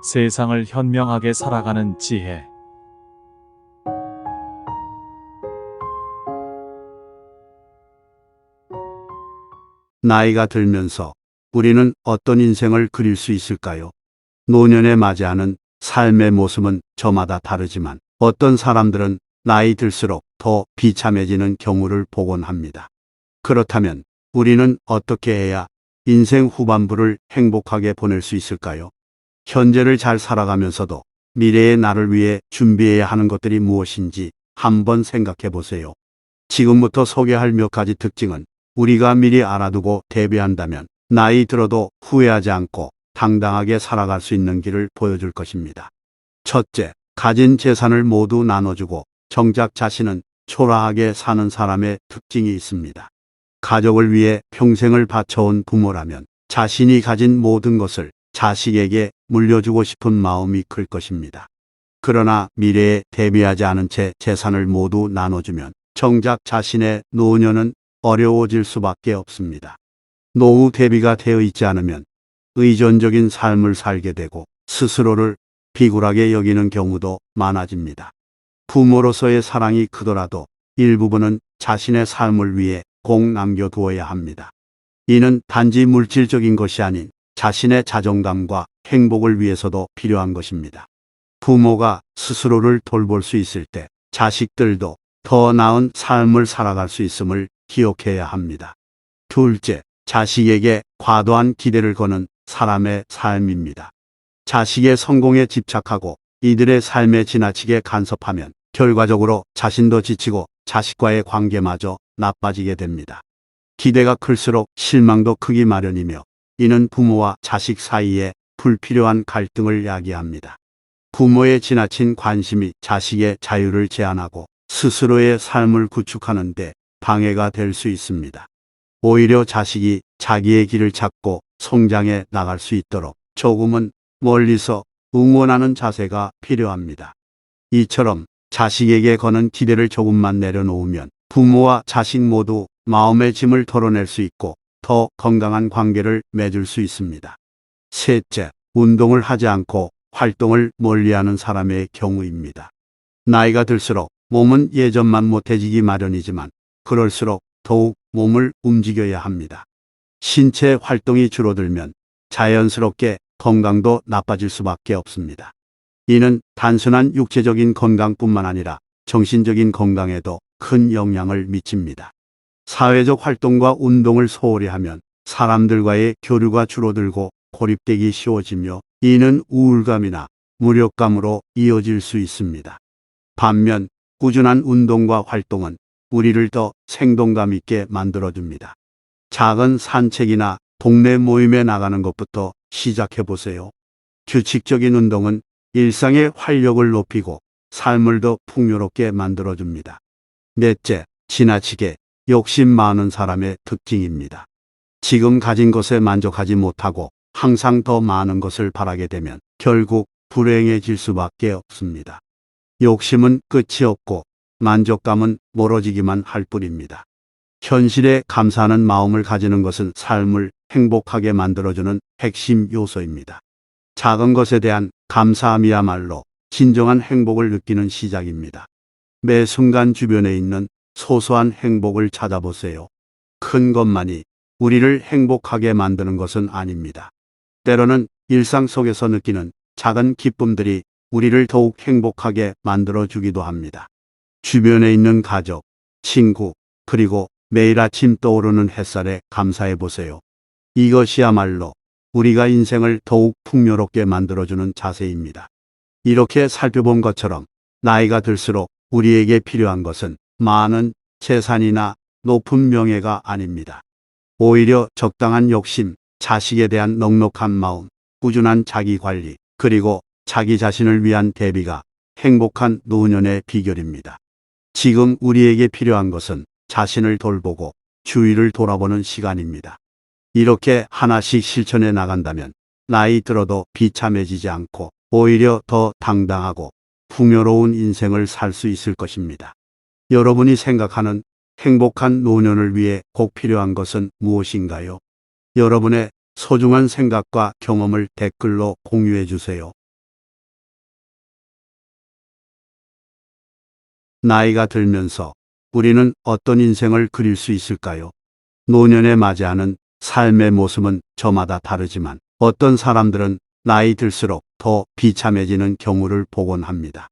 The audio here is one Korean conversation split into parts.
세상을 현명하게 살아가는 지혜. 나이가 들면서 우리는 어떤 인생을 그릴 수 있을까요? 노년에 맞이하는 삶의 모습은 저마다 다르지만 어떤 사람들은 나이 들수록 더 비참해지는 경우를 보곤 합니다. 그렇다면 우리는 어떻게 해야 인생 후반부를 행복하게 보낼 수 있을까요? 현재를 잘 살아가면서도 미래의 나를 위해 준비해야 하는 것들이 무엇인지 한번 생각해 보세요. 지금부터 소개할 몇 가지 특징은 우리가 미리 알아두고 대비한다면 나이 들어도 후회하지 않고 당당하게 살아갈 수 있는 길을 보여줄 것입니다. 첫째, 가진 재산을 모두 나눠주고 정작 자신은 초라하게 사는 사람의 특징이 있습니다. 가족을 위해 평생을 바쳐온 부모라면 자신이 가진 모든 것을 자식에게 물려주고 싶은 마음이 클 것입니다. 그러나 미래에 대비하지 않은 채 재산을 모두 나눠주면 정작 자신의 노년은 어려워질 수밖에 없습니다. 노후 대비가 되어 있지 않으면 의존적인 삶을 살게 되고 스스로를 비굴하게 여기는 경우도 많아집니다. 부모로서의 사랑이 크더라도 일부분은 자신의 삶을 위해 꼭 남겨두어야 합니다. 이는 단지 물질적인 것이 아닌 자신의 자존감과 행복을 위해서도 필요한 것입니다. 부모가 스스로를 돌볼 수 있을 때 자식들도 더 나은 삶을 살아갈 수 있음을 기억해야 합니다. 둘째, 자식에게 과도한 기대를 거는 사람의 삶입니다. 자식의 성공에 집착하고 이들의 삶에 지나치게 간섭하면 결과적으로 자신도 지치고 자식과의 관계마저 나빠지게 됩니다. 기대가 클수록 실망도 크기 마련이며 이는 부모와 자식 사이에 불필요한 갈등을 야기합니다. 부모의 지나친 관심이 자식의 자유를 제한하고 스스로의 삶을 구축하는 데 방해가 될 수 있습니다. 오히려 자식이 자기의 길을 찾고 성장해 나갈 수 있도록 조금은 멀리서 응원하는 자세가 필요합니다. 이처럼 자식에게 거는 기대를 조금만 내려놓으면 부모와 자식 모두 마음의 짐을 털어낼 수 있고 더 건강한 관계를 맺을 수 있습니다. 셋째, 운동을 하지 않고 활동을 멀리하는 사람의 경우입니다. 나이가 들수록 몸은 예전만 못해지기 마련이지만 그럴수록 더욱 몸을 움직여야 합니다. 신체 활동이 줄어들면 자연스럽게 건강도 나빠질 수밖에 없습니다. 이는 단순한 육체적인 건강뿐만 아니라 정신적인 건강에도 큰 영향을 미칩니다. 사회적 활동과 운동을 소홀히 하면 사람들과의 교류가 줄어들고 고립되기 쉬워지며 이는 우울감이나 무력감으로 이어질 수 있습니다. 반면 꾸준한 운동과 활동은 우리를 더 생동감 있게 만들어줍니다. 작은 산책이나 동네 모임에 나가는 것부터 시작해 보세요. 규칙적인 운동은 일상의 활력을 높이고 삶을 더 풍요롭게 만들어줍니다. 넷째, 지나치게 욕심 많은 사람의 특징입니다. 지금 가진 것에 만족하지 못하고 항상 더 많은 것을 바라게 되면 결국 불행해질 수밖에 없습니다. 욕심은 끝이 없고 만족감은 멀어지기만 할 뿐입니다. 현실에 감사하는 마음을 가지는 것은 삶을 행복하게 만들어주는 핵심 요소입니다. 작은 것에 대한 감사함이야말로 진정한 행복을 느끼는 시작입니다. 매 순간 주변에 있는 소소한 행복을 찾아보세요. 큰 것만이 우리를 행복하게 만드는 것은 아닙니다. 때로는 일상 속에서 느끼는 작은 기쁨들이 우리를 더욱 행복하게 만들어주기도 합니다. 주변에 있는 가족, 친구, 그리고 매일 아침 떠오르는 햇살에 감사해 보세요. 이것이야말로 우리가 인생을 더욱 풍요롭게 만들어주는 자세입니다. 이렇게 살펴본 것처럼 나이가 들수록 우리에게 필요한 것은 많은 재산이나 높은 명예가 아닙니다. 오히려 적당한 욕심, 자식에 대한 넉넉한 마음, 꾸준한 자기 관리, 그리고 자기 자신을 위한 대비가 행복한 노년의 비결입니다. 지금 우리에게 필요한 것은 자신을 돌보고 주위를 돌아보는 시간입니다. 이렇게 하나씩 실천해 나간다면 나이 들어도 비참해지지 않고 오히려 더 당당하고 풍요로운 인생을 살 수 있을 것입니다. 여러분이 생각하는 행복한 노년을 위해 꼭 필요한 것은 무엇인가요? 여러분의 소중한 생각과 경험을 댓글로 공유해 주세요. 나이가 들면서 우리는 어떤 인생을 그릴 수 있을까요? 노년에 맞이하는 삶의 모습은 저마다 다르지만 어떤 사람들은 나이 들수록 더 비참해지는 경우를 보곤 합니다.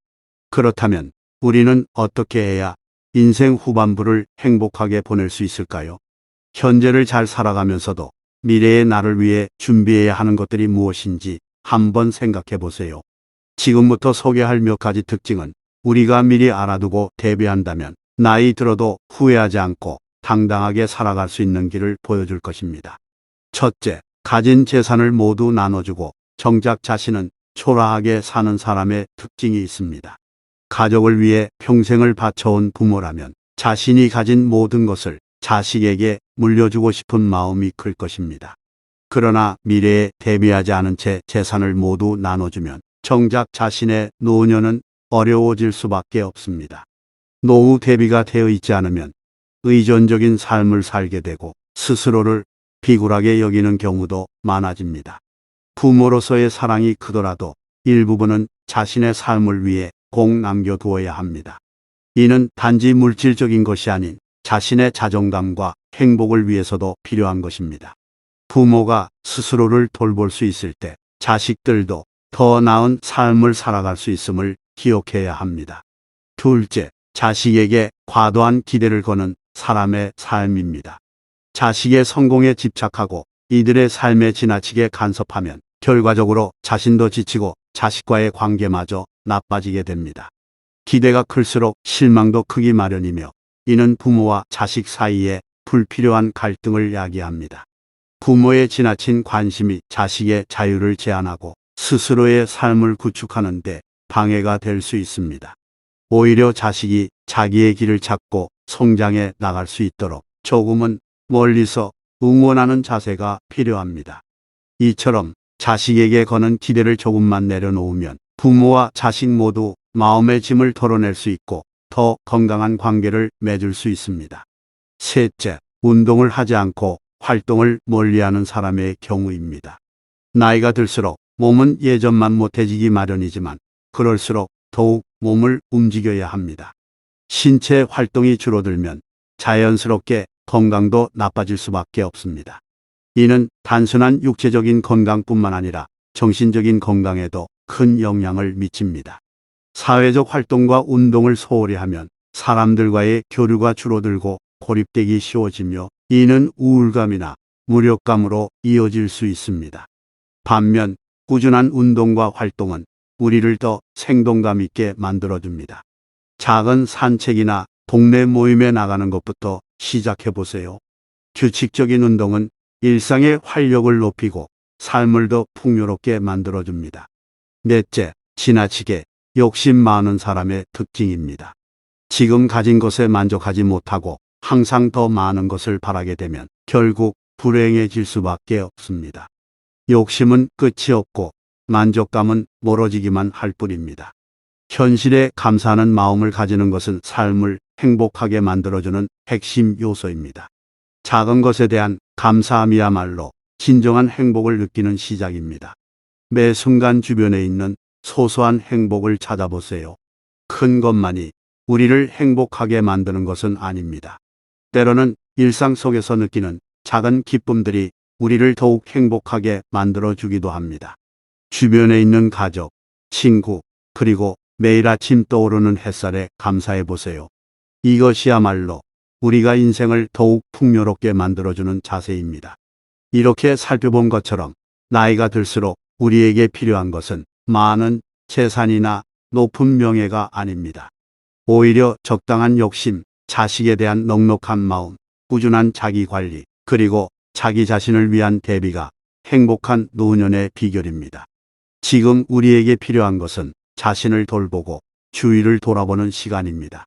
그렇다면 우리는 어떻게 해야 인생 후반부를 행복하게 보낼 수 있을까요? 현재를 잘 살아가면서도 미래의 나를 위해 준비해야 하는 것들이 무엇인지 한번 생각해 보세요. 지금부터 소개할 몇 가지 특징은 우리가 미리 알아두고 대비한다면 나이 들어도 후회하지 않고 당당하게 살아갈 수 있는 길을 보여줄 것입니다. 첫째, 가진 재산을 모두 나눠주고 정작 자신은 초라하게 사는 사람의 특징이 있습니다. 가족을 위해 평생을 바쳐온 부모라면 자신이 가진 모든 것을 자식에게 물려주고 싶은 마음이 클 것입니다. 그러나 미래에 대비하지 않은 채 재산을 모두 나눠주면 정작 자신의 노년은 어려워질 수밖에 없습니다. 노후 대비가 되어 있지 않으면 의존적인 삶을 살게 되고 스스로를 비굴하게 여기는 경우도 많아집니다. 부모로서의 사랑이 크더라도 일부분은 자신의 삶을 위해 꼭 남겨두어야 합니다. 이는 단지 물질적인 것이 아닌 자신의 자존감과 행복을 위해서도 필요한 것입니다. 부모가 스스로를 돌볼 수 있을 때 자식들도 더 나은 삶을 살아갈 수 있음을 기억해야 합니다. 둘째, 자식에게 과도한 기대를 거는 사람의 삶입니다. 자식의 성공에 집착하고 이들의 삶에 지나치게 간섭하면 결과적으로 자신도 지치고 자식과의 관계마저 나빠지게 됩니다. 기대가 클수록 실망도 크기 마련이며 이는 부모와 자식 사이에 불필요한 갈등을 야기합니다. 부모의 지나친 관심이 자식의 자유를 제한하고 스스로의 삶을 구축하는 데 방해가 될 수 있습니다. 오히려 자식이 자기의 길을 찾고 성장해 나갈 수 있도록 조금은 멀리서 응원하는 자세가 필요합니다. 이처럼 자식에게 거는 기대를 조금만 내려놓으면 부모와 자식 모두 마음의 짐을 털어낼 수 있고 더 건강한 관계를 맺을 수 있습니다. 셋째, 운동을 하지 않고 활동을 멀리하는 사람의 경우입니다. 나이가 들수록 몸은 예전만 못해지기 마련이지만 그럴수록 더욱 몸을 움직여야 합니다. 신체 활동이 줄어들면 자연스럽게 건강도 나빠질 수밖에 없습니다. 이는 단순한 육체적인 건강뿐만 아니라 정신적인 건강에도 큰 영향을 미칩니다. 사회적 활동과 운동을 소홀히 하면 사람들과의 교류가 줄어들고 고립되기 쉬워지며 이는 우울감이나 무력감으로 이어질 수 있습니다. 반면 꾸준한 운동과 활동은 우리를 더 생동감 있게 만들어줍니다. 작은 산책이나 동네 모임에 나가는 것부터 시작해 보세요. 규칙적인 운동은 일상의 활력을 높이고 삶을 더 풍요롭게 만들어줍니다. 넷째, 지나치게 욕심 많은 사람의 특징입니다. 지금 가진 것에 만족하지 못하고 항상 더 많은 것을 바라게 되면 결국 불행해질 수밖에 없습니다. 욕심은 끝이 없고 만족감은 멀어지기만 할 뿐입니다. 현실에 감사하는 마음을 가지는 것은 삶을 행복하게 만들어주는 핵심 요소입니다. 작은 것에 대한 감사함이야말로 진정한 행복을 느끼는 시작입니다. 매 순간 주변에 있는 소소한 행복을 찾아보세요. 큰 것만이 우리를 행복하게 만드는 것은 아닙니다. 때로는 일상 속에서 느끼는 작은 기쁨들이 우리를 더욱 행복하게 만들어주기도 합니다. 주변에 있는 가족, 친구, 그리고 매일 아침 떠오르는 햇살에 감사해 보세요. 이것이야말로 우리가 인생을 더욱 풍요롭게 만들어주는 자세입니다. 이렇게 살펴본 것처럼 나이가 들수록 우리에게 필요한 것은 많은 재산이나 높은 명예가 아닙니다. 오히려 적당한 욕심, 자식에 대한 넉넉한 마음, 꾸준한 자기관리, 그리고 자기 자신을 위한 대비가 행복한 노년의 비결입니다. 지금 우리에게 필요한 것은 자신을 돌보고 주위를 돌아보는 시간입니다.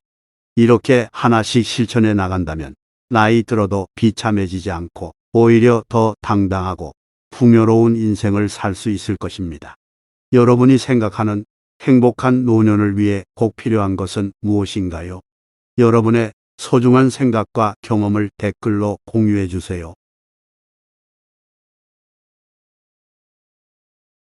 이렇게 하나씩 실천해 나간다면 나이 들어도 비참해지지 않고 오히려 더 당당하고 풍요로운 인생을 살 수 있을 것입니다. 여러분이 생각하는 행복한 노년을 위해 꼭 필요한 것은 무엇인가요? 여러분의 소중한 생각과 경험을 댓글로 공유해 주세요.